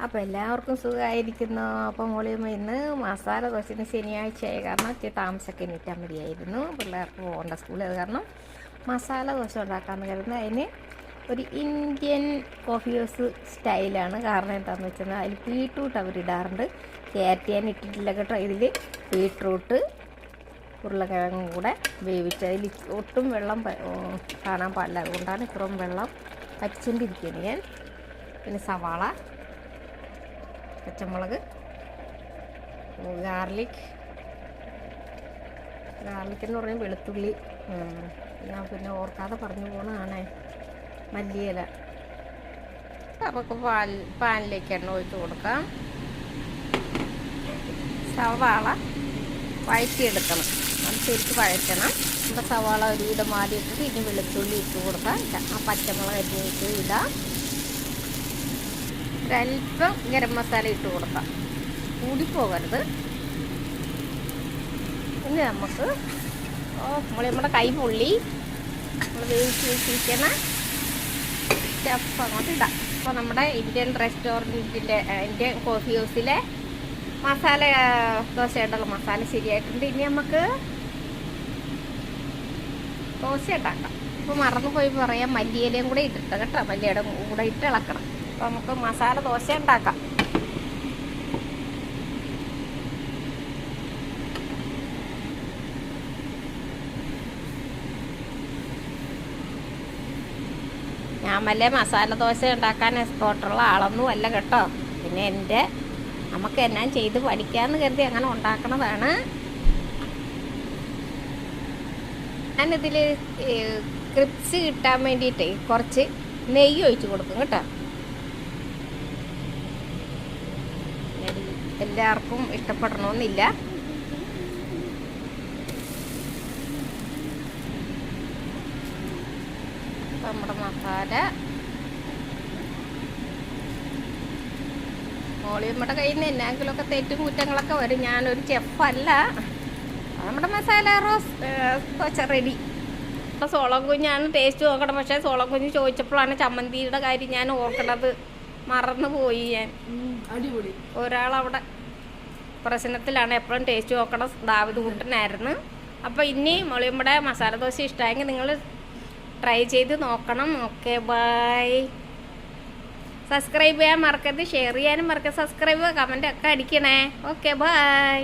അപ്പോൾ എല്ലാവർക്കും സുഖമായിരിക്കുന്നു. അപ്പോൾ മോളിയമ്മ ഇന്ന് മസാല ദോശന് ശനിയാഴ്ചയായ കാരണം ഇച്ചിരി താമസമൊക്കെ എണീറ്റാൽ മതിയായിരുന്നു. പിള്ളേർക്ക് പോകേണ്ട സ്കൂളിൽ. അത് കാരണം മസാല ദോശ ഉണ്ടാക്കാമെന്ന് കരുതുന്നത് അതിന് ഒരു ഇന്ത്യൻ കോഫി ഹൗസ് സ്റ്റൈലാണ്. കാരണം എന്താണെന്ന് വെച്ചാൽ അതിൽ ബീട്രൂട്ട് അവരിടാറുണ്ട്. ക്യാരറ്റ് ഞാൻ ഇട്ടിട്ടില്ല കേട്ടോ. ഇതിൽ ബീട്രൂട്ട് ഉരുളക്കിഴങ്ങും കൂടെ വേവിച്ച് അതിൽ ഒട്ടും വെള്ളം കാണാൻ പാടില്ല. അതുകൊണ്ടാണ് ഇത്രയും വെള്ളം വച്ചുകൊണ്ടിരിക്കുന്നത് ഞാൻ. പിന്നെ സവാള, പച്ചമുളക്, ഗാർലിക് എന്ന് പറഞ്ഞാൽ വെളുത്തുള്ളി. ഞാൻ പിന്നെ ഓർക്കാതെ പറഞ്ഞു പോണതാണേ. മല്ലിയില. നമുക്ക് പാനിലേക്ക് എണ്ണ ഒഴിച്ച് കൊടുക്കാം. സവാള വഴറ്റിയെടുക്കണം. അത് ശരിക്ക് വഴറ്റണം. നമ്മുടെ സവാള ഒരുവിധം മാറിയിട്ടിട്ട് ഇനി വെളുത്തുള്ളി ഇട്ട് കൊടുക്കാം. ആ പച്ചമുളക് അരിഞ്ഞിട്ട് ഇടാം. ഒരല്പം ഗരം മസാല ഇട്ട് കൊടുക്കാം. കൂടിപ്പോകരുത്. ഇനി നമുക്ക് നമ്മുടെ കൈ പൊള്ളി നമ്മൾ വേവിച്ച് വെച്ചിരിക്കുന്ന സ്റ്റഫ് അങ്ങോട്ട് ഇടാം. അപ്പോൾ നമ്മുടെ ഇന്ത്യൻ റെസ്റ്റോറൻറ്റിൻ്റെ ഇന്ത്യൻ കോഫി ഹൗസിലെ മസാല ദോശയുണ്ടല്ലോ, മസാല ശരിയായിട്ടുണ്ട്. ഇനി നമുക്ക് ദോശ ഉണ്ടാക്കാം. ഇപ്പോൾ മറന്നു പോയി പറയാം, മല്ലിയിലയും കൂടെ ഇട്ടിട്ട് കേട്ടോ. മല്ലിയുടെ കൂടെ ഇട്ട് ഇളക്കണം. അപ്പോൾ നമുക്ക് മസാല ദോശ ഉണ്ടാക്കാം. ഞാൻ വല്ല മസാല ദോശ ഉണ്ടാക്കാൻ എക്സ്പോർട്ടുള്ള ആളൊന്നും അല്ല കേട്ടോ. പിന്നെ നമുക്ക് എന്നാ ചെയ്ത് പഠിക്കാമെന്ന് കരുതി അങ്ങനെ ഉണ്ടാക്കണതാണ്. ഞാനിതിൽ ക്രിപ്സ് കിട്ടാൻ വേണ്ടിയിട്ട് കുറച്ച് നെയ്യ് ഒഴിച്ച് കൊടുക്കും കേട്ടോ. എല്ലാവർക്കും ഇഷ്ടപ്പെടണമെന്നില്ല. നമ്മുടെ മസാല മോളിയമ്മയുടെ കയ്യിൽ നിന്ന് എന്നാങ്കിലൊക്കെ തെറ്റും കുറ്റങ്ങളൊക്കെ വരും. ഞാനൊരു ചെഫല്ല. നമ്മുടെ മസാല ദോശ റെഡി. അപ്പോൾ സോളം കുഞ്ഞാണ് ടേസ്റ്റ് നോക്കണം. പക്ഷേ സോളം കുഞ്ഞ് ചോദിച്ചപ്പോഴാണ് ചമ്മന്തിയുടെ കാര്യം ഞാൻ ഓർക്കണത്. മറന്നു പോയി ഞാൻ. അടിപൊളി. ഒരാളവിടെ പ്രശ്നത്തിലാണ്. എപ്പോഴും ടേസ്റ്റ് നോക്കണം. ദാവിദ് കുട്ടനായിരുന്നു. അപ്പോൾ ഇനി മോളിയമ്മയുടെ മസാല ദോശ ഇഷ്ടമായെങ്കിൽ നിങ്ങൾ ട്രൈ ചെയ്ത് നോക്കണം. Okay, by. സബ്സ്ക്രൈബ് ചെയ്യാൻ മറക്കരുത്. ഷെയർ ചെയ്യാനും മറക്കരുത്. സബ്സ്ക്രൈബ്, കമൻ്റ് ഒക്കെ അടിക്കണേ. Okay, by.